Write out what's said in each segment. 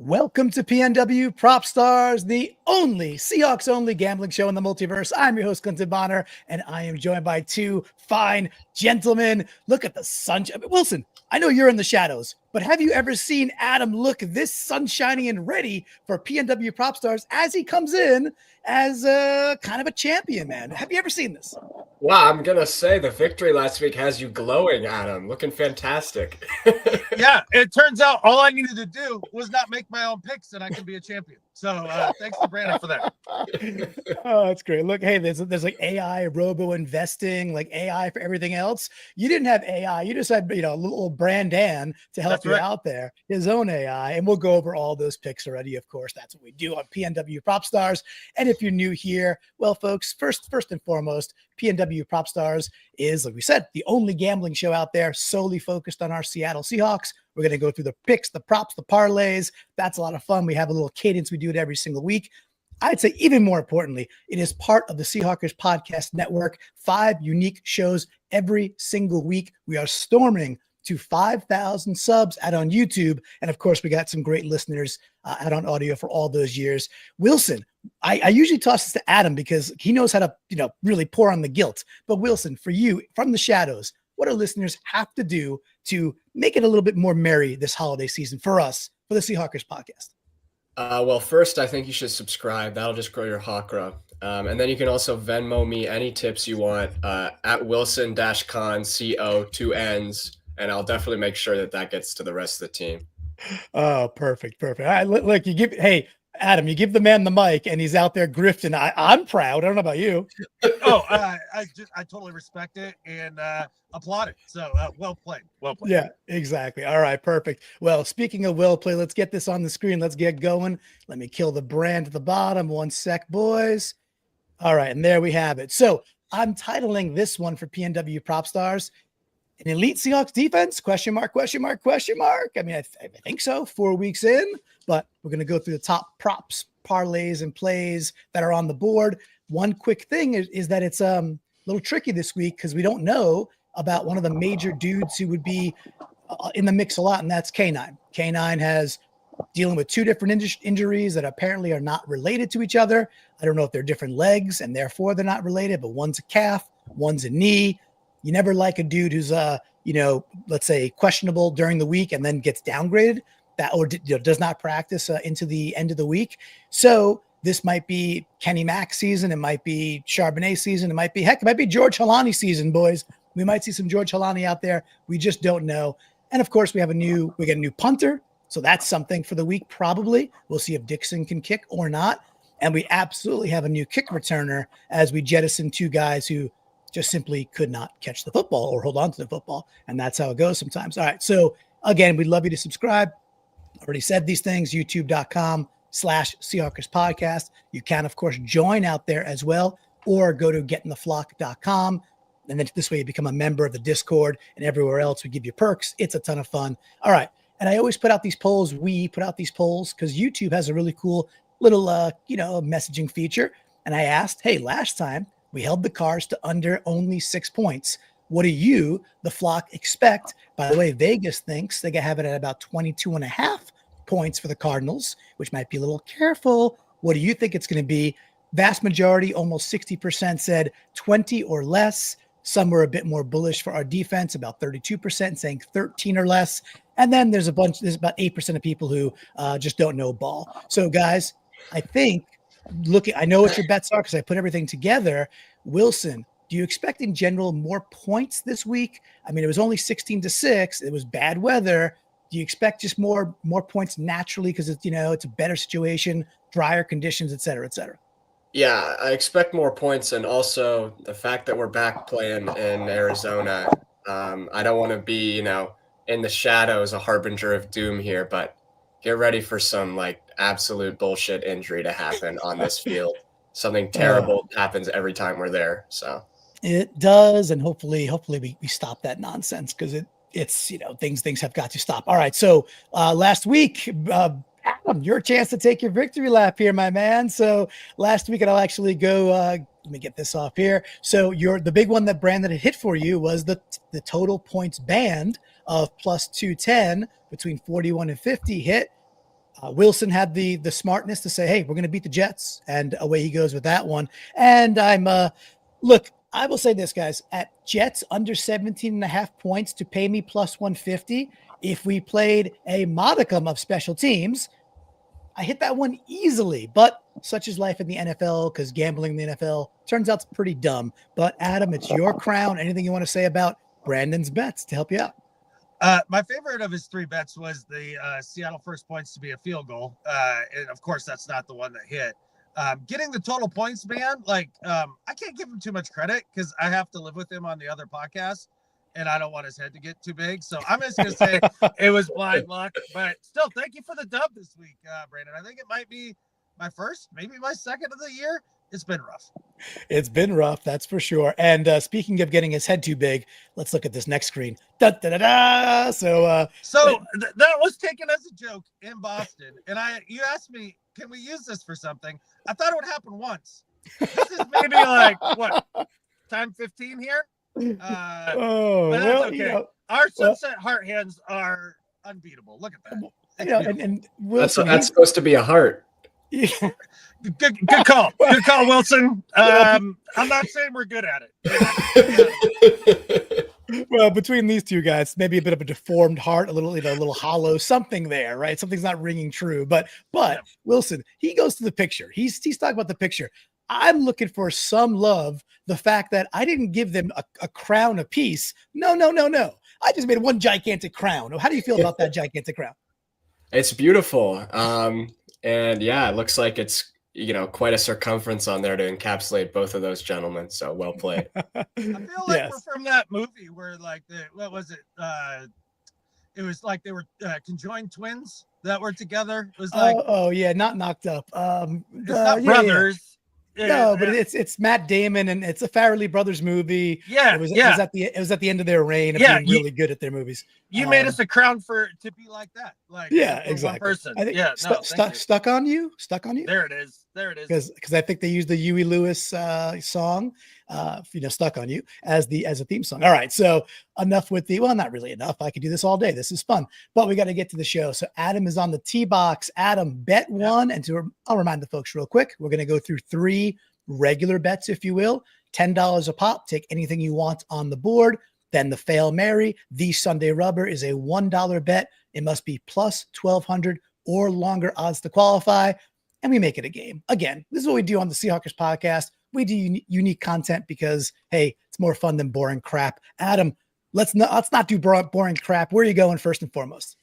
Welcome to PNW Prop Stars, the only Seahawks only gambling show in the multiverse. I'm your host, Clinton Bonner, and I am joined by two fine gentlemen. Look at the sunshine. Wilson, I know you're in the shadows, but have you ever seen Adam look this sunshiny and ready for PNW Prop Stars as he comes in as kind of a champion, man? Have you ever seen this? Wow, I'm going to say the victory last week has you glowing, Adam. Looking fantastic. Yeah, it turns out all I needed to do was not make my own picks and I can be a champion. So thanks to Brandon for that. Oh, that's great. Look, hey, there's like AI, robo investing, like AI for everything else. You didn't have AI. You just had, a little Brandon to help you out there, his own AI. And we'll go over all those picks already. Of course, that's what we do on PNW Prop Stars. And if you're new here, well, folks, first and foremost, PNW Prop Stars is, like we said, the only gambling show out there solely focused on our Seattle Seahawks. We're going to go through the picks, the props, the parlays. That's a lot of fun. We have a little cadence. We do it every single week. I'd say even more importantly, it is part of the Seahawkers Podcast Network. 5 unique shows every single week. We are storming to 5,000 subs out on YouTube. And of course, we got some great listeners out on audio for all those years. Wilson, I usually toss this to Adam because he knows how to, really pour on the guilt. But Wilson, for you, from the shadows, what do listeners have to do to make it a little bit more merry this holiday season for us, for the Seahawkers Podcast? Well, first, I think you should subscribe. That'll just grow your Hawkra. And then you can also Venmo me any tips you want at Wilson-Con, CO, 2 N's. And I'll definitely make sure that gets to the rest of the team. Oh, perfect. All right, look, Adam, you give the man the mic and he's out there grifting. I'm proud. I don't know about you. I totally respect it and applaud it. So well played. Yeah, exactly. All right, perfect. Well, speaking of well played, let's get this on the screen. Let's get going. Let me kill the brand at the bottom. 1 sec, boys. All right, and there we have it. So I'm titling this one for PNW Prop Stars, an elite Seahawks defense, question mark. I mean, I think so, 4 weeks in, but we're going to go through the top props, parlays, and plays that are on the board. One quick thing is that it's a little tricky this week because we don't know about one of the major dudes who would be in the mix a lot, and that's K9. K9 has dealing with 2 different injuries that apparently are not related to each other. I don't know if they're different legs, and therefore they're not related, but one's a calf, one's a knee. You never like a dude who's, let's say questionable during the week and then gets downgraded or does not practice into the end of the week. So this might be Kenny Mack season. It might be Charbonnet season. It might be George Halani season, boys. We might see some George Halani out there. We just don't know. And of course, we get a new punter. So that's something for the week. Probably we'll see if Dixon can kick or not. And we absolutely have a new kick returner as we jettison 2 guys who just simply could not catch the football or hold on to the football. And that's how it goes sometimes. All right. So again, we'd love you to subscribe. Already said these things, youtube.com/Seahawkers Podcast. You can, of course, join out there as well, or go to getintheflock.com. And then this way you become a member of the Discord, and everywhere else we give you perks. It's a ton of fun. All right. And I always put out these polls. We put out these polls because YouTube has a really cool little, messaging feature. And I asked, hey, last time, we held the Cards to under only 6 points. What do you, the flock, expect? By the way, Vegas thinks they can have it at about 22.5 points for the Cardinals, which might be a little careful. What do you think it's going to be? Vast majority, almost 60%, said 20 or less. Some were a bit more bullish for our defense, about 32%, saying 13 or less. And then there's about 8% of people who just don't know ball. So, guys, I think, I know what your bets are because I put everything together. Wilson, do you expect in general more points this week? I mean, it was only 16-6. It was bad weather. Do you expect just more points naturally because it's a better situation, drier conditions, et cetera, et cetera? Yeah, I expect more points, and also the fact that we're back playing in Arizona. I don't want to be, in the shadows, a harbinger of doom here, but get ready for some absolute bullshit injury to happen on this field. Something terrible happens every time we're there. So it does, and hopefully we stop that nonsense because it's things have got to stop. All right, so last week, Adam, your chance to take your victory lap here, my man. So last week, and I'll actually go. Let me get this off here. So the big one that Brandon had hit for you was the total points band of plus 210 between 41 and 50 hit. Wilson had the smartness to say, hey, we're going to beat the Jets. And away he goes with that one. And I'm, look, I will say this, guys, at Jets under 17.5 points to pay me plus 150. If we played a modicum of special teams, I hit that one easily, but such is life in the NFL because gambling in the NFL turns out pretty dumb. But Adam, it's your crown. Anything you want to say about Brandon's bets to help you out? My favorite of his 3 bets was the Seattle first points to be a field goal. And of course, that's not the one that hit. Getting the total points, man, I can't give him too much credit because I have to live with him on the other podcast and I don't want his head to get too big. So I'm just going to say it was blind luck. But still, thank you for the dub this week, Brandon. I think it might be my first, maybe my second of the year. It's been rough. It's been rough, that's for sure. And speaking of getting his head too big, let's look at this next screen. Da, da, da, da. So that was taken as a joke in Boston. And you asked me, can we use this for something? I thought it would happen once. This is maybe what, time 15 here? But that's okay. Our sunset heart hands are unbeatable. Look at that. And Wilson, that's supposed to be a heart. Yeah. Good call. Good call, Wilson. I'm not saying we're good at it. Well, between these two guys, maybe a bit of a deformed heart, a little hollow, something there, right? Something's not ringing true. But Wilson, he goes to the picture. He's talking about the picture. I'm looking for some love. The fact that I didn't give them a crown apiece. No. I just made one gigantic crown. How do you feel about that gigantic crown? It's beautiful. And yeah, it looks like it's, quite a circumference on there to encapsulate both of those gentlemen. So well played. I feel like we're from that movie where what was it? It was like they were conjoined twins that were together. It was like, oh yeah, not knocked up. It's not brothers. Yeah. No, but it's Matt Damon and it's a Farrelly Brothers movie. Yeah, it was at the end of their reign of being really good at their movies. You made us a crown to be like that. Exactly. One person. I think stuck on you. There it is. Because I think they used the Huey Lewis song, "Stuck on You" as a theme song. All right, so enough with not really enough. I could do this all day. This is fun, but we got to get to the show. So Adam is on the tee box. Adam, bet one, and I'll remind the folks real quick. We're going to go through 3 regular bets, if you will, $10 a pop. Take anything you want on the board. Then the Fail Mary, the Sunday Rubber, is a $1 bet. It must be plus 1,200 or longer odds to qualify. And we make it a game. Again, this is what we do on the Seahawkers podcast. We do unique content because, hey, it's more fun than boring crap. Adam, let's not do boring crap. Where are you going first and foremost?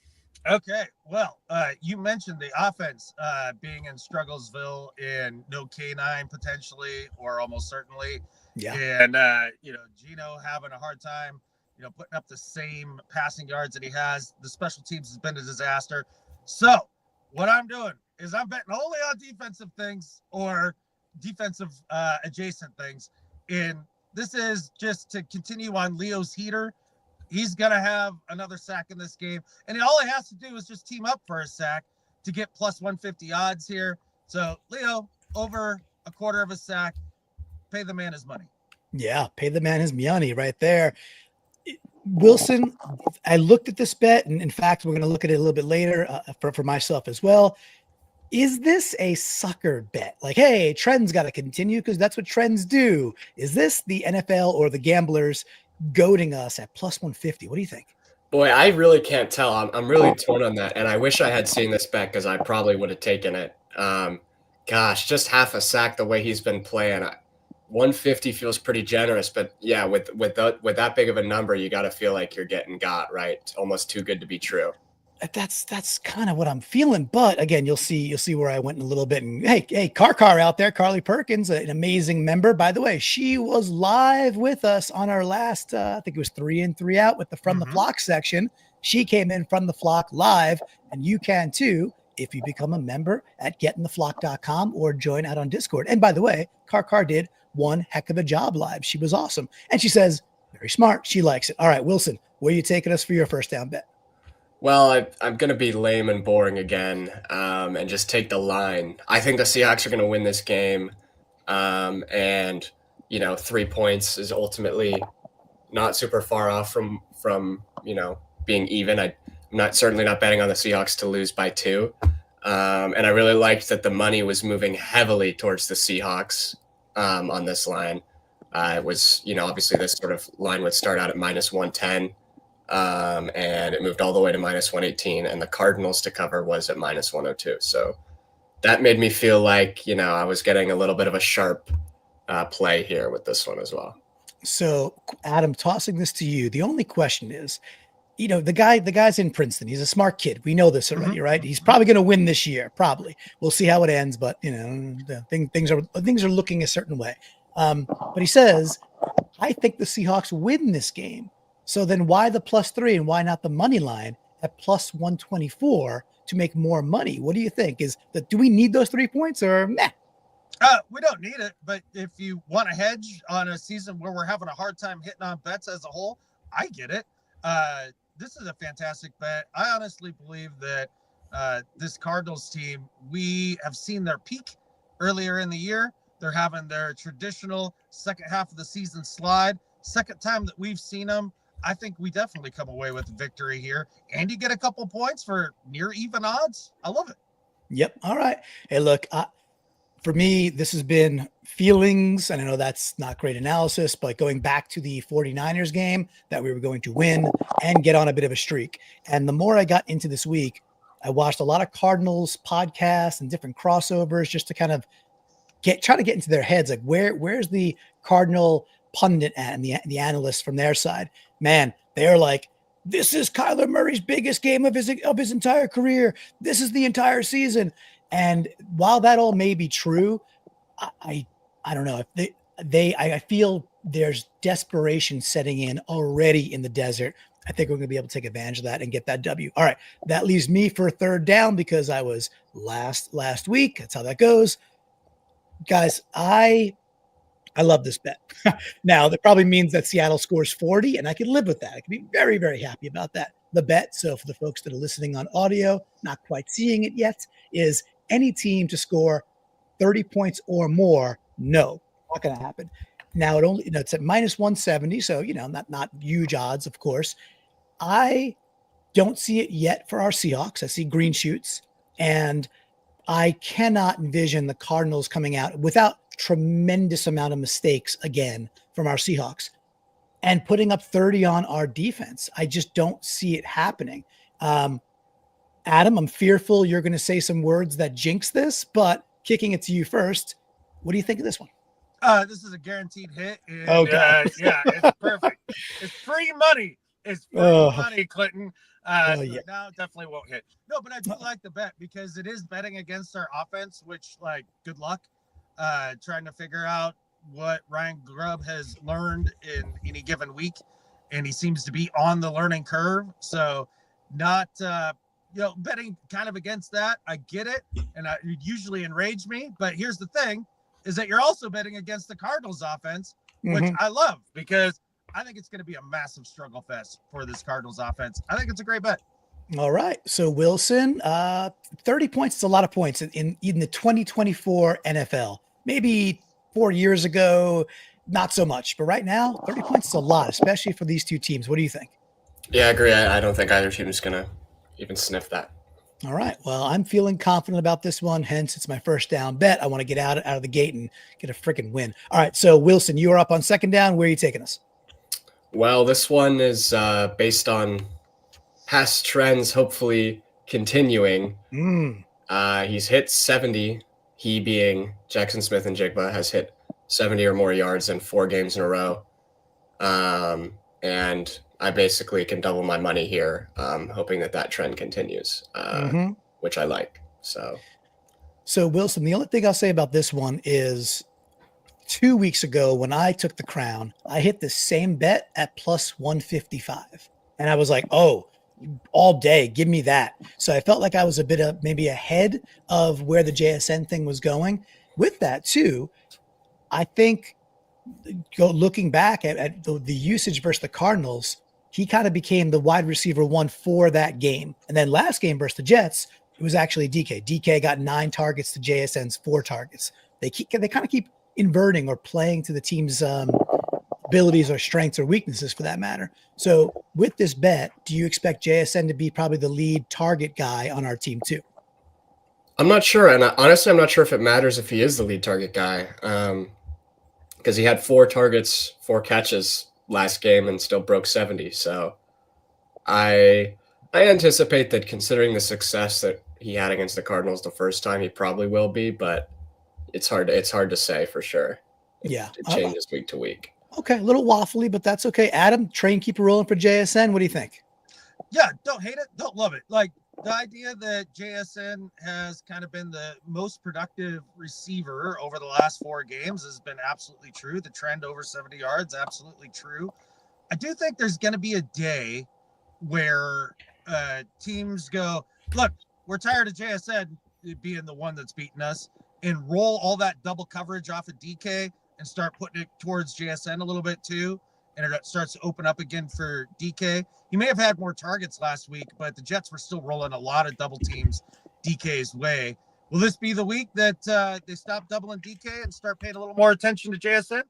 Okay. Well, you mentioned the offense being in Strugglesville and no K9 potentially or almost certainly. Yeah. And, Gino having a hard time, putting up the same passing yards that he has. The special teams has been a disaster. So what I'm doing is I'm betting only on defensive things or defensive adjacent things. And this is just to continue on Leo's heater. He's going to have another sack in this game. And all he has to do is just team up for a sack to get plus 150 odds here. So Leo, over a quarter of a sack, pay the man his money. Yeah, pay the man his money right there. Wilson, I looked at this bet, and in fact, we're going to look at it a little bit later for myself as well. Is this a sucker bet? Like, hey, trends got to continue because that's what trends do. Is this the NFL or the gamblers goading us at plus 150? What do you think? Boy, I really can't tell. I'm really torn on that, and I wish I had seen this bet because I probably would have taken it. Just half a sack the way he's been playing. 150 feels pretty generous, but yeah, with that big of a number, you got to feel like you're getting got, right? It's almost too good to be true. That's kind of what I'm feeling. But again, you'll see where I went in a little bit. And hey, Car out there, Carly Perkins, an amazing member. By the way, she was live with us on our last, I think it was 3 in 3 out with the From the Flock section. She came in from the Flock live, and you can too if you become a member at getintheflock.com or join out on Discord. And by the way, Car did one heck of a job live. She was awesome. And she says, very smart. She likes it. All right, Wilson, where are you taking us for your first down bet? Well, I'm going to be lame and boring again and just take the line. I think the Seahawks are going to win this game. And 3 points is ultimately not super far off from being even. I'm certainly not betting on the Seahawks to lose by 2. And I really liked that the money was moving heavily towards the Seahawks on this line. It was, obviously this sort of line would start out at -110, and it moved all the way to -118, and the Cardinals to cover was at -102. So that made me feel like, I was getting a little bit of a sharp play here with this one as well. So, Adam, tossing this to you, the only question is, the guy's in Princeton. He's a smart kid. We know this already, right? He's probably going to win this year. Probably. We'll see how it ends, but things are looking a certain way. But he says, I think the Seahawks win this game. So then why the +3 and why not the money line at +124 to make more money? What do you think? Do we need those 3 points or meh? We don't need it, but if you want to hedge on a season where we're having a hard time hitting on bets as a whole, I get it. This is a fantastic bet. I honestly believe that this Cardinals team, we have seen their peak earlier in the year. They're having their traditional second half of the season slide. Second time that we've seen them, I think we definitely come away with a victory here. And you get a couple points for near even odds. I love it. Yep. All right. Hey, look, for me, this has been feelings, and I know that's not great analysis, but going back to the 49ers game that we were going to win and get on a bit of a streak. And the more I got into this week, I watched a lot of Cardinals podcasts and different crossovers just to kind of try to get into their heads. Like where's the Cardinal pundit at and the analysts from their side? Man, they're like, this is Kyler Murray's biggest game of his entire career. This is the entire season. And while that all may be true, I don't know if I feel there's desperation setting in already in the desert. I think we're going to be able to take advantage of that and get that W. All right. That leaves me for a third down because I was last week. That's how that goes. Guys, I love this bet. Now, that probably means that Seattle scores 40, and I can live with that. I can be very, very happy about that. The bet, so for the folks that are listening on audio, not quite seeing it yet, is any team to score 30 points or more. No, not going to happen. Now, it's at -170, so, not huge odds, of course. I don't see it yet for our Seahawks. I see green shoots, and I cannot envision the Cardinals coming out without tremendous amount of mistakes again from our Seahawks and putting up 30 on our defense. I just don't see it happening. Adam, I'm fearful you're going to say some words that jinx this, but kicking it to you first, what do you think of this one? This is a guaranteed hit. And, God. Yeah, it's perfect. It's free money. It's free money, Clinton. So now it definitely won't hit. No, but I do like the bet because it is betting against our offense, which, good luck trying to figure out what Ryan Grubb has learned in any given week. And he seems to be on the learning curve. So not, betting kind of against that. I get it. And it usually enrage me. But here's the thing is that you're also betting against the Cardinals offense, which I love because I think it's going to be a massive struggle fest for this Cardinals offense. I think it's a great bet. All right. So Wilson, 30 points is a lot of points in the 2024 NFL. Maybe 4 years ago, not so much. But right now, 30 points is a lot, especially for these two teams. What do you think? Yeah, I agree. I don't think either team is going to even sniff that. All right. Well, I'm feeling confident about this one. Hence, it's my first down bet. I want to get out of the gate and get a freaking win. All right. So, Wilson, you are up on second down. Where are you taking us? Well, this one is based on past trends, hopefully continuing. He's hit 70. He being Jackson Smith and Jigba has hit 70 or more yards in 4 games in a row. And I basically can double my money here, hoping that trend continues, which I like. So Wilson, the only thing I'll say about this one is 2 weeks ago when I took the crown, I hit the same bet at +155. And I was like, oh, all day, give me that. So I felt like I was a bit of maybe ahead of where the JSN thing was going. With that too, I think looking back at the usage versus the Cardinals, he kind of became the wide receiver one for that game. And then last game versus the Jets, it was actually DK. DK got 9 targets to JSN's 4 targets. They kind of keep inverting or playing to the team's abilities or strengths or weaknesses for that matter. So with this bet, do you expect JSN to be probably the lead target guy on our team too? I'm not sure, and honestly, I'm not sure if it matters if he is the lead target guy, because he had 4 targets, 4 catches last game, and still broke 70. So I anticipate that, considering the success that he had against the Cardinals the first time, he probably will be, but it's hard to say for sure. Yeah. It changes week to week. Okay, a little waffly, but that's okay. Adam, train keep rolling for JSN. What do you think? Yeah, don't hate it, don't love it. Like, the idea that JSN has kind of been the most productive receiver over the last 4 games has been absolutely true. The trend over 70 yards, absolutely true. I do think there's going to be a day where teams go, look, we're tired of JSN being the one that's beating us, and roll all that double coverage off of DK and start putting it towards JSN a little bit too. And it starts to open up again for DK. He may have had more targets last week, but the Jets were still rolling a lot of double teams DK's way. Will this be the week that they stop doubling DK and start paying a little more attention to JSN?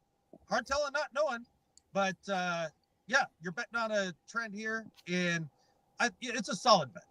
Hard telling, not knowing. But yeah, you're betting on a trend here, and it's a solid bet.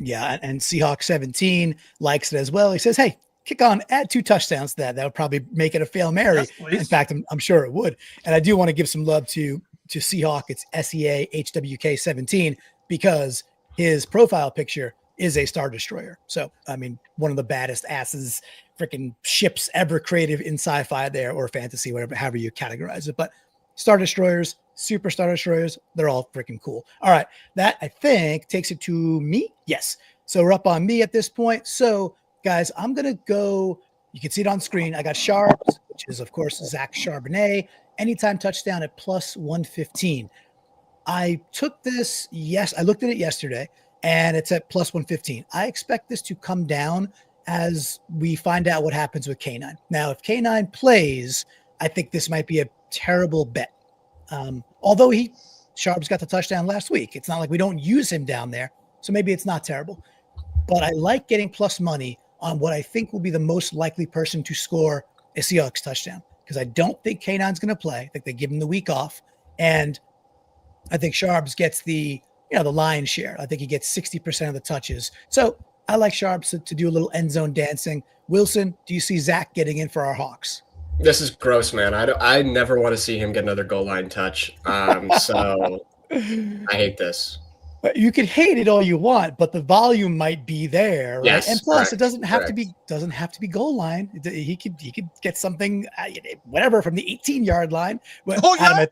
Yeah, and Seahawks 17 likes it as well. He says, hey, kick on, add 2 touchdowns to that. That would probably make it a Fail Mary. Yes, in fact, I'm sure it would. And I do want to give some love to Seahawk. It's SEAHWK17 because his profile picture is a Star Destroyer. So, I mean, one of the baddest asses, freaking ships ever created in sci-fi there, or fantasy, whatever, however you categorize it. But Star Destroyers, Super Star Destroyers, they're all freaking cool. All right, that I think takes it to me. Yes. So we're up on me at this point. So guys, I'm going to go, you can see it on screen. I got Sharps, which is of course Zach Charbonnet, anytime touchdown at plus 115. I took this, I looked at it yesterday and it's at plus 115. I expect this to come down as we find out what happens with K9. Now, if K9 plays, I think this might be a terrible bet. Although Sharps got the touchdown last week. It's not like we don't use him down there. So maybe it's not terrible. But I like getting plus money on what I think will be the most likely person to score a Seahawks touchdown, because I don't think K9's going to play. I think they give him the week off. And I think Sharps gets the lion's share. I think he gets 60% of the touches. So I like Sharps to do a little end zone dancing. Wilson, do you see Zach getting in for our Hawks? This is gross, man. I never want to see him get another goal line touch. So I hate this. You can hate it all you want, but the volume might be there, right? Yes, and plus, correct, it doesn't have to be goal line. He could get something, whatever, from the 18-yard line. Oh yeah,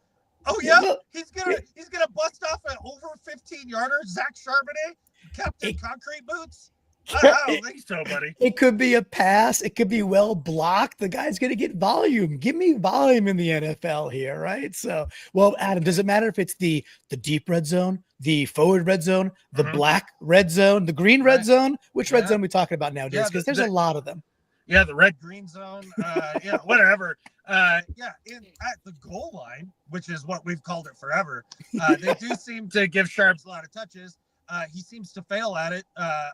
Adam, he's gonna bust off an over 15-yarder. Zach Charbonnet, Captain Concrete Boots. I don't think so, buddy. It could be a pass. It could be well blocked. The guy's going to get volume. Give me volume in the NFL here, right? So, well, Adam, does it matter if it's the deep red zone, the forward red zone, the black red zone, the green red zone? Which red zone are we talking about nowadays? Because there's a lot of them. Yeah, the red-green zone. Whatever. At the goal line, which is what we've called it forever, they do seem to give Sharps a lot of touches. He seems to fail at it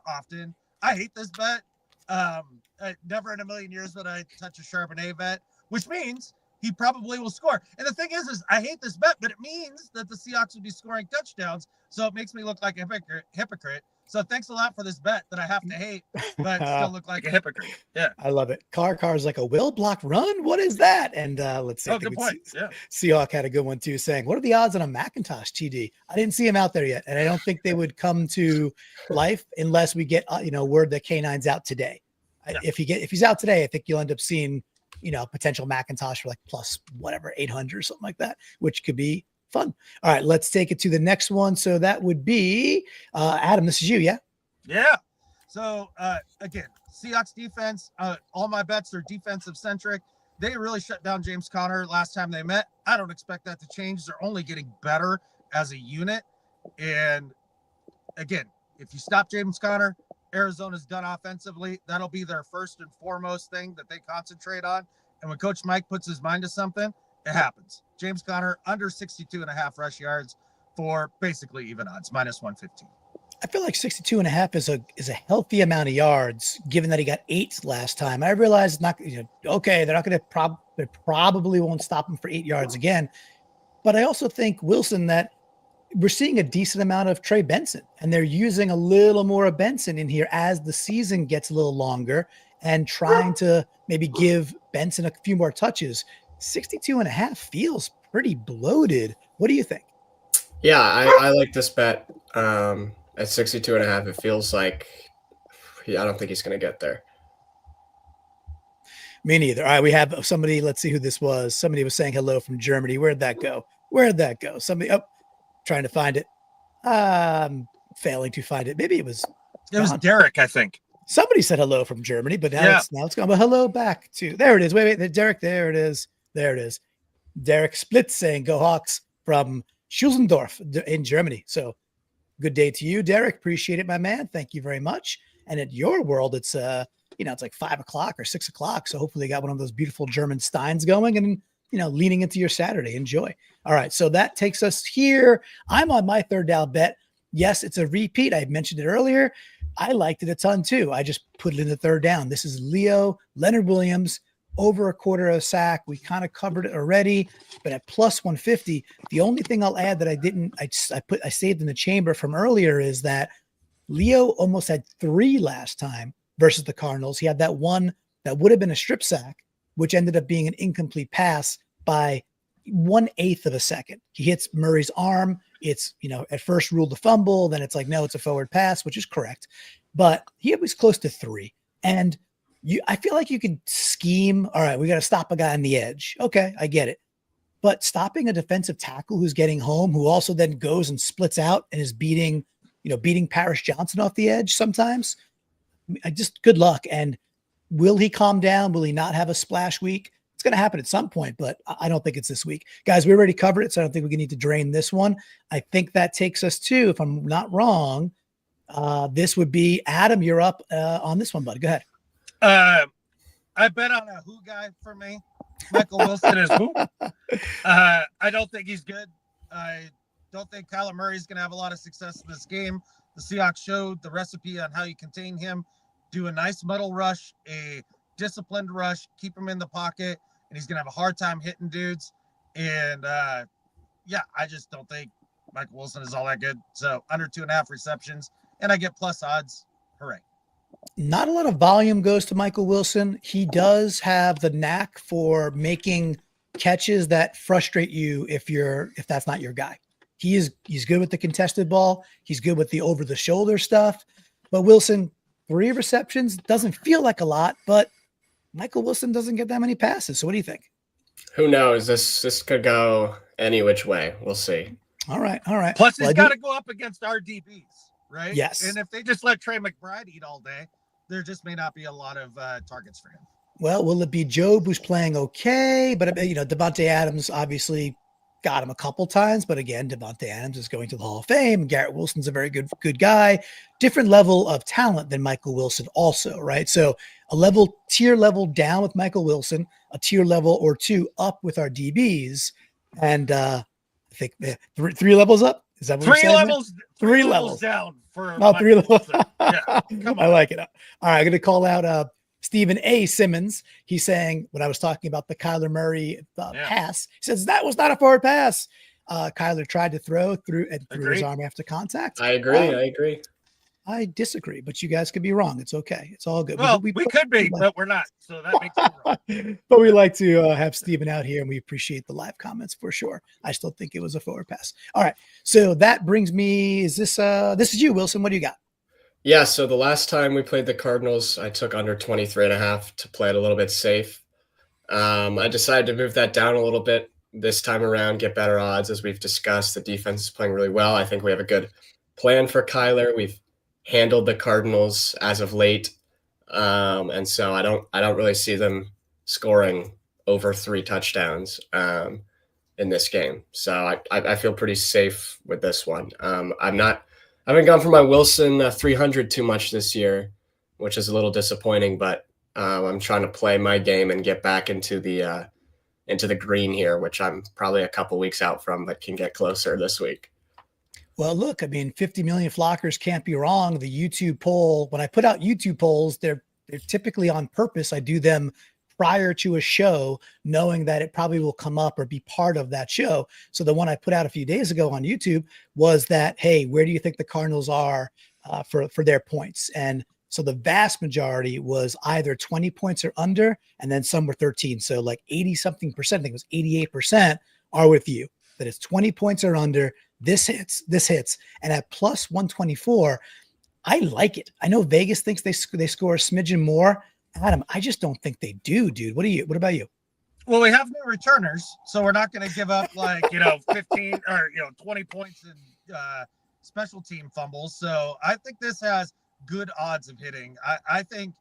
often. I hate this bet. Never in a million years would I touch a Charbonnet bet, which means he probably will score. And the thing is I hate this bet, but it means that the Seahawks will be scoring touchdowns. So it makes me look like a hypocrite. So thanks a lot for this bet that I have to hate, but still look like a hypocrite. Yeah. I love it. Car's like a will block run. What is that? And let's see. Oh, good point. Yeah. Seahawk had a good one too, saying, what are the odds on a Macintosh TD? I didn't see him out there yet. And I don't think they would come to life unless we get, word that K9's out today. Yeah. If he's out today, I think you'll end up seeing, potential Macintosh for like plus whatever, 800 or something like that, which could be fun. All right, let's take it to the next one. So that would be Adam. This is you, yeah? Yeah. So again, Seahawks defense. All my bets are defensive centric. They really shut down James Conner last time they met. I don't expect that to change. They're only getting better as a unit. And again, if you stop James Conner, Arizona's done offensively. That'll be their first and foremost thing that they concentrate on. And when Coach Mike puts his mind to something, it happens. James Conner under 62.5 rush yards for basically even odds, minus 115. I feel like 62.5 is a healthy amount of yards, given that he got 8 last time. I realize they're not going to they probably won't stop him for 8 yards again. But I also think, Wilson, that we're seeing a decent amount of Trey Benson, and they're using a little more of Benson in here as the season gets a little longer and trying to maybe give Benson a few more touches. 62.5 feels pretty bloated. What do you think? Yeah, I like this bet at 62.5. It feels like I don't think he's going to get there. Me neither. All right, we have somebody. Let's see who this was. Somebody was saying hello from Germany. Where'd that go? Somebody, trying to find it. Failing to find it. Maybe it was Derek, I think. Somebody said hello from Germany, but now it's gone. But hello back to there it is. Wait, Derek, there it is. Derek Splitz saying go Hawks from Schusendorf in Germany. So good day to you, Derek. Appreciate it, my man. Thank you very much. And at your world, it's it's like 5 o'clock or 6 o'clock. So hopefully they got one of those beautiful German steins going and leaning into your Saturday. Enjoy. All right. So that takes us here. I'm on my third down bet. Yes, it's a repeat. I mentioned it earlier. I liked it a ton too. I just put it in the third down. This is Leonard Williams, over a quarter of a sack. We kind of covered it already, but at plus 150, the only thing I'll add that I saved in the chamber from earlier is that Leo almost had 3 last time versus the Cardinals. He had that one that would have been a strip sack, which ended up being an incomplete pass by 1/8 of a second. He hits Murray's arm. It's, at first ruled a fumble. Then it's like, no, it's a forward pass, which is correct. But he was close to 3. And I feel like you could scheme. All right, we got to stop a guy on the edge. Okay, I get it. But stopping a defensive tackle who's getting home, who also then goes and splits out and is beating Paris Johnson off the edge sometimes, just good luck. And will he calm down? Will he not have a splash week? It's going to happen at some point, but I don't think it's this week. Guys, we already covered it, so I don't think we need to drain this one. I think that takes us to, if I'm not wrong, this would be Adam. You're up on this one, bud. Go ahead. I bet on a who guy for me. Michael Wilson is who. I don't think he's good. I don't think Kyler Murray is going to have a lot of success in this game. The Seahawks showed the recipe on how you contain him. Do a nice muddle rush, a disciplined rush, keep him in the pocket, and he's going to have a hard time hitting dudes. And, I just don't think Michael Wilson is all that good. So under 2.5 receptions, and I get plus odds. Hooray. Not a lot of volume goes to Michael Wilson. He does have the knack for making catches that frustrate you if that's not your guy. He's good with the contested ball. He's good with the over the shoulder stuff. But Wilson, 3 receptions doesn't feel like a lot, but Michael Wilson doesn't get that many passes. So what do you think? Who knows? This could go any which way. We'll see. All right. Plus, he's got to go up against our DBs, right? Yes. And if they just let Trey McBride eat all day, there just may not be a lot of targets for him. Well, will it be Job who's playing okay? But, Devontae Adams obviously got him a couple times. But again, Devontae Adams is going to the Hall of Fame. Garrett Wilson's a very good guy. Different level of talent than Michael Wilson also, right? So a tier level down with Michael Wilson, a tier level or 2 up with our DBs. And I think 3 levels up. Is that what we're saying? 3 levels down for 3 levels. Yeah, come on. I like it. All right, I'm going to call out Stephen A. Simmons. He's saying when I was talking about the Kyler Murray pass, he says that was not a forward pass. Kyler tried to throw through his arm after contact. I agree. I disagree, but you guys could be wrong. It's okay. It's all good. Well, we could be, but we're not. So that makes it wrong. But we like to have Steven out here, and we appreciate the live comments for sure. I still think it was a forward pass. All right. So that brings me, this is you, Wilson. What do you got? Yeah, so the last time we played the Cardinals, I took under 23.5 to play it a little bit safe. I decided to move that down a little bit this time around, get better odds. As we've discussed, the defense is playing really well. I think we have a good plan for Kyler. We've handled the Cardinals as of late. And so I don't really see them scoring over 3 touchdowns in this game. So I feel pretty safe with this one. I haven't gone for my Wilson 300 too much this year, which is a little disappointing, but I'm trying to play my game and get back into the green here, which I'm probably a couple weeks out from, but can get closer this week. Well, look, 50 million flockers can't be wrong. The YouTube poll, when I put out YouTube polls, they're typically on purpose. I do them prior to a show, knowing that it probably will come up or be part of that show. So the one I put out a few days ago on YouTube was that, hey, where do you think the Cardinals are for their points? And so the vast majority was either 20 points or under, and then some were 13. So like 80 something percent, I think it was 88% are with you, that it's 20 points or under. This hits. And at plus 124, I like it. I know Vegas thinks they score a smidgen more. Adam, I just don't think they do, dude. What about you? Well, we have new returners, so we're not going to give up 15 or 20 points in special team fumbles. So I think this has good odds of hitting. I think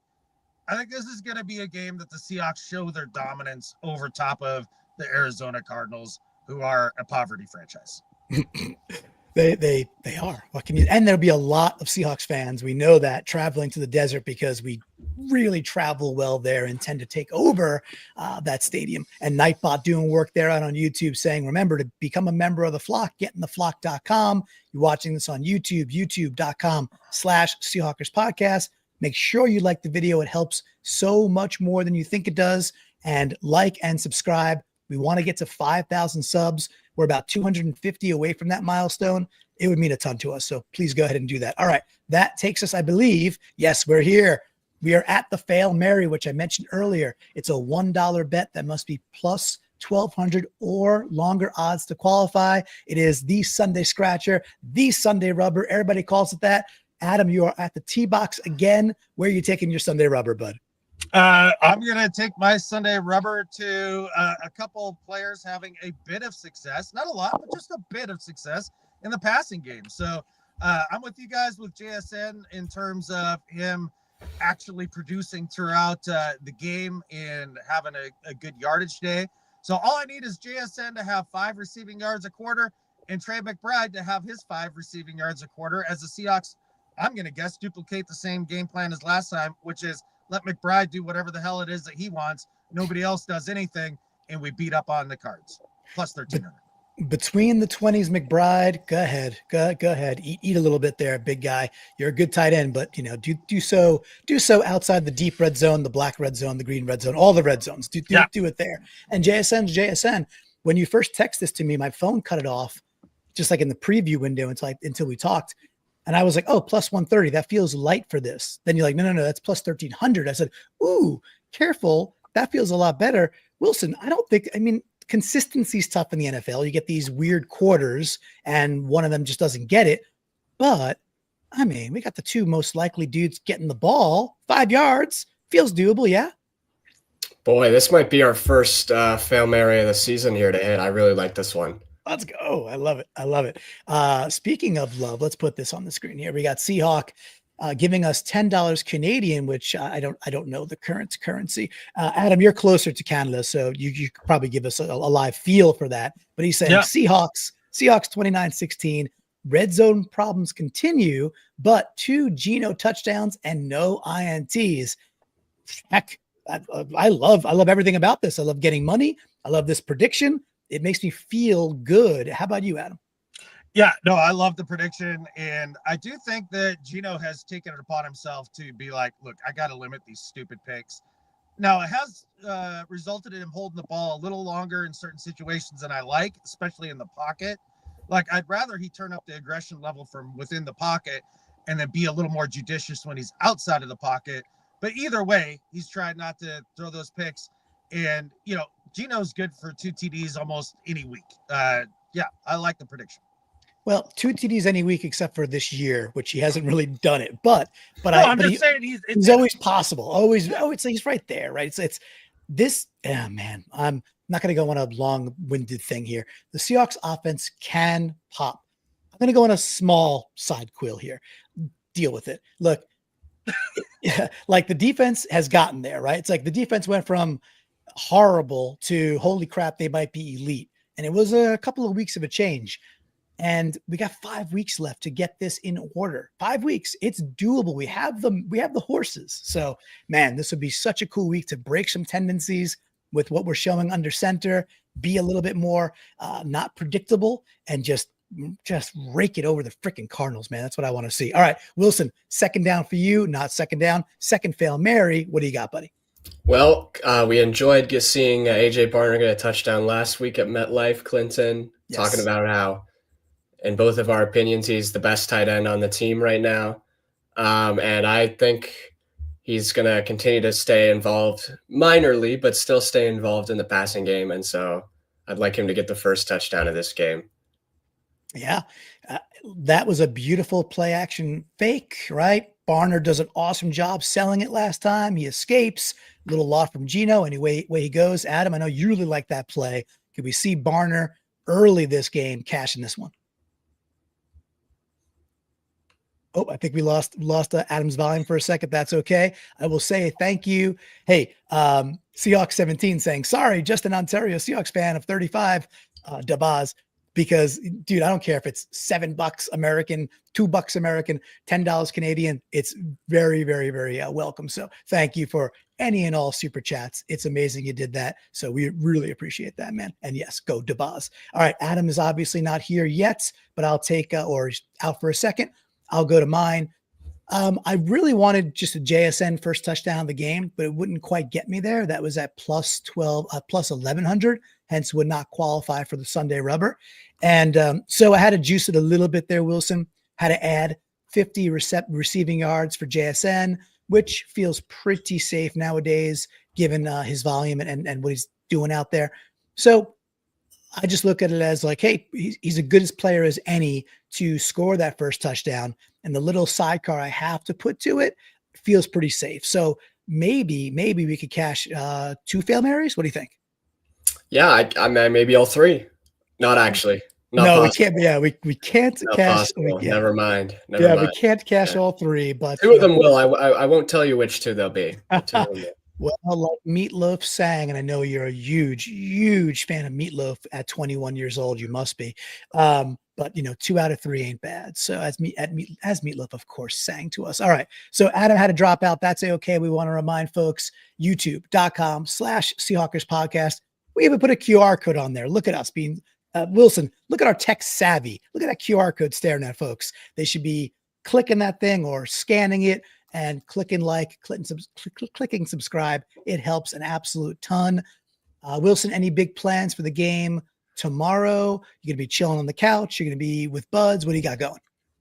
this is going to be a game that the Seahawks show their dominance over top of the Arizona Cardinals, who are a poverty franchise. They are. What can you? And there'll be a lot of Seahawks fans. We know that, traveling to the desert, because we really travel well there and tend to take over that stadium. And Nightbot doing work there out on YouTube, saying, remember to become a member of the flock, getintheflock.com. You're watching this on YouTube, youtube.com/Seahawkers podcast. Make sure you like the video. It helps so much more than you think it does. And like and subscribe. We want to get to 5,000 subs. We're about 250 away from that milestone. It would mean a ton to us. So please go ahead and do that. All right. That takes us, I believe. Yes, we're here. We are at the Fail Mary, which I mentioned earlier. It's a $1 bet that must be plus 1,200 or longer odds to qualify. It is the Sunday Scratcher, the Sunday Rubber. Everybody calls it that. Adam, you are at the tee box again. Where are you taking your Sunday Rubber, bud? I'm going to take my Sunday Rubber to a couple of players having a bit of success, not a lot, but just a bit of success in the passing game. So I'm with you guys with JSN in terms of him actually producing throughout the game and having a good yardage day. So all I need is JSN to have 5 receiving yards a quarter and Trey McBride to have his 5 receiving yards a quarter, as the Seahawks, I'm going to guess, duplicate the same game plan as last time, which is let McBride do whatever the hell it is that he wants. Nobody else does anything, and we beat up on the Cards. Plus 1,300. Between the 20s, McBride, go ahead. Eat a little bit there, big guy. You're a good tight end, but do so outside the deep red zone, the black red zone, the green red zone, all the red zones. Do it there. And JSN's JSN. When you first text this to me, my phone cut it off, just like in the preview window until we talked. And I was like, oh, plus 130. That feels light for this. Then you're like, no, that's plus 1,300. I said, ooh, careful. That feels a lot better. Wilson, consistency's tough in the NFL. You get these weird quarters and one of them just doesn't get it. But we got the 2 most likely dudes getting the ball 5 yards. Feels doable. Yeah. Boy, this might be our first Fail Mary of the season here to hit. I really like this one. Let's go. I love it. Speaking of love, let's put this on the screen here. We got Seahawk giving us $10 Canadian, which I don't know the current currency. Adam, you're closer to Canada, so you could probably give us a live feel for that. But he's saying Seahawks 29-16. Red zone problems continue, but 2 Geno touchdowns and no INTs. Heck, I love everything about this. I love getting money. I love this prediction. It makes me feel good. How about you, Adam? Yeah, no, I love the prediction. And I do think that Geno has taken it upon himself to be like, look, I got to limit these stupid picks. Now, it has resulted in him holding the ball a little longer in certain situations than I like, especially in the pocket. Like, I'd rather he turn up the aggression level from within the pocket and then be a little more judicious when he's outside of the pocket. But either way, he's tried not to throw those picks. And, Geno's good for 2 TDs almost any week. I like the prediction. Well, 2 TDs any week except for this year, which he hasn't really done it. But I'm just saying he's always possible. Always, he's right there, right? It's this. Oh man, I'm not going to go on a long-winded thing here. The Seahawks offense can pop. I'm going to go on a small side quill here. Deal with it. Look, like the defense has gotten there, right? It's like the defense went from horrible to holy crap, they might be elite. And it was a couple of weeks of a change. And we got 5 weeks left to get this in order. 5 weeks. It's doable. We have the horses. So, man, this would be such a cool week to break some tendencies with what we're showing under center, be a little bit more not predictable, and just rake it over the freaking Cardinals, man. That's what I want to see. All right, Wilson, second down for you, not second down. Second Fail Mary. What do you got, buddy? Well, we enjoyed seeing AJ Barner get a touchdown last week at MetLife. Clinton talking Yes. about how, in both of our opinions, he's the best tight end on the team right now. And I think he's going to continue to stay involved minorly, but still stay involved in the passing game. And so I'd like him to get the first touchdown of this game. Yeah. Uh, that was a beautiful play action fake, right? Barner does an awesome job selling it last time. He escapes. Little lot from Gino. Anyway, way he goes. Adam, I know you really like that play. Could we see Barner early this game cashing this one? Oh, I think we lost Adam's volume for a second. That's okay. I will say thank you. Hey, Seahawks 17 saying, sorry, just an Ontario Seahawks fan of 35, Dabaz, because dude, I don't care if it's $7 American, $2 American, $10 Canadian. It's very, very, very welcome. So thank you for any and all super chats. It's amazing you did that. So we really appreciate that, man. And yes, go Dabaz. All right. Adam is obviously not here yet, but I'll take or out for a second. I'll go to mine. I really wanted just a JSN first touchdown of the game, but it wouldn't quite get me there. That was at plus 12, plus 1100, hence would not qualify for the Sunday rubber. And so I had to juice it a little bit there, Wilson. Had to add 50 receiving yards for JSN, which feels pretty safe nowadays, given his volume and what he's doing out there. So I just look at it as like, hey, he's a good as player as any to score that first touchdown. And the little sidecar I have to put to it feels pretty safe. So maybe we could cash 2 Hail Marys. What do you think? Yeah, I mean, maybe all 3. Not actually. Not no, possible. we can't. Yeah, we can't Not cash. Never mind. We can't cash all 3. But 2 of them will. I won't tell you which 2 they'll be. 2 of them will. Well, like Meatloaf sang, and I know you're a huge fan of Meatloaf at 21 years old. You must be. But 2 out of 3 ain't bad. So as Meatloaf, of course, sang to us. All right. So Adam had to drop out. That's okay. We want to remind folks, youtube.com/Seahawkers podcast. We even put a QR code on there. Look at us being Wilson. Look at our tech savvy. Look at that QR code staring at folks. They should be clicking that thing or scanning it and clicking like, clicking subscribe. It helps an absolute ton. Wilson, any big plans for the game tomorrow? You're going to be chilling on the couch. You're going to be with buds. What do you got going?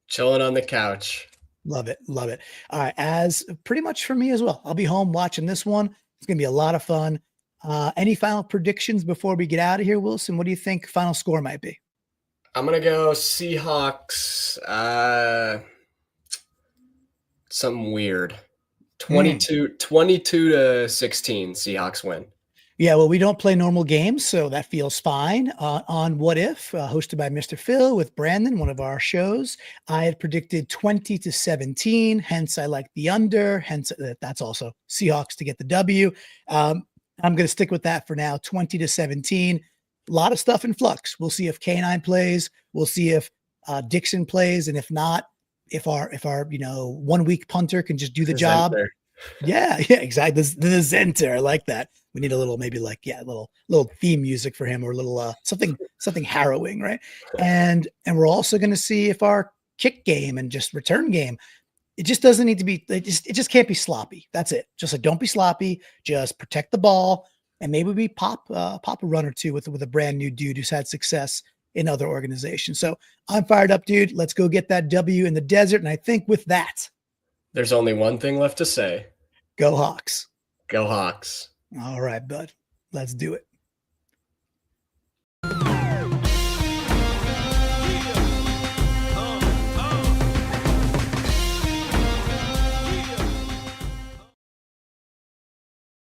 Chilling on the couch. Love it. Love it. All right. As pretty much for me as well. I'll be home watching this one. It's going to be a lot of fun. Any final predictions before we get out of here, Wilson? What do you think final score might be? I'm going to go Seahawks. Something weird. 22-16 Seahawks win. Yeah, well, we don't play normal games, so that feels fine. On What If, hosted by Mr. Phil with Brandon, one of our shows, I had predicted 20-17, hence I like the under, hence that's also Seahawks to get the W. I'm going to stick with that for now, 20-17. A lot of stuff in flux. We'll see if K9 plays. We'll see if Dixon plays, and if not, if our 1 week punter can just do the job. Yeah, exactly. The center. I like that. We need a little, maybe like, little theme music for him, or a little something harrowing, right? And we're also going to see if our kick game and just return game, it just doesn't need to be, it just can't be sloppy. That's it. Just like, don't be sloppy. Just protect the ball, and maybe we pop a run or two with a brand new dude who's had success in other organizations. So I'm fired up, dude. Let's go get that W in the desert. And I think with that, there's only one thing left to say. Go Hawks. Go Hawks. All right, bud. Let's do it.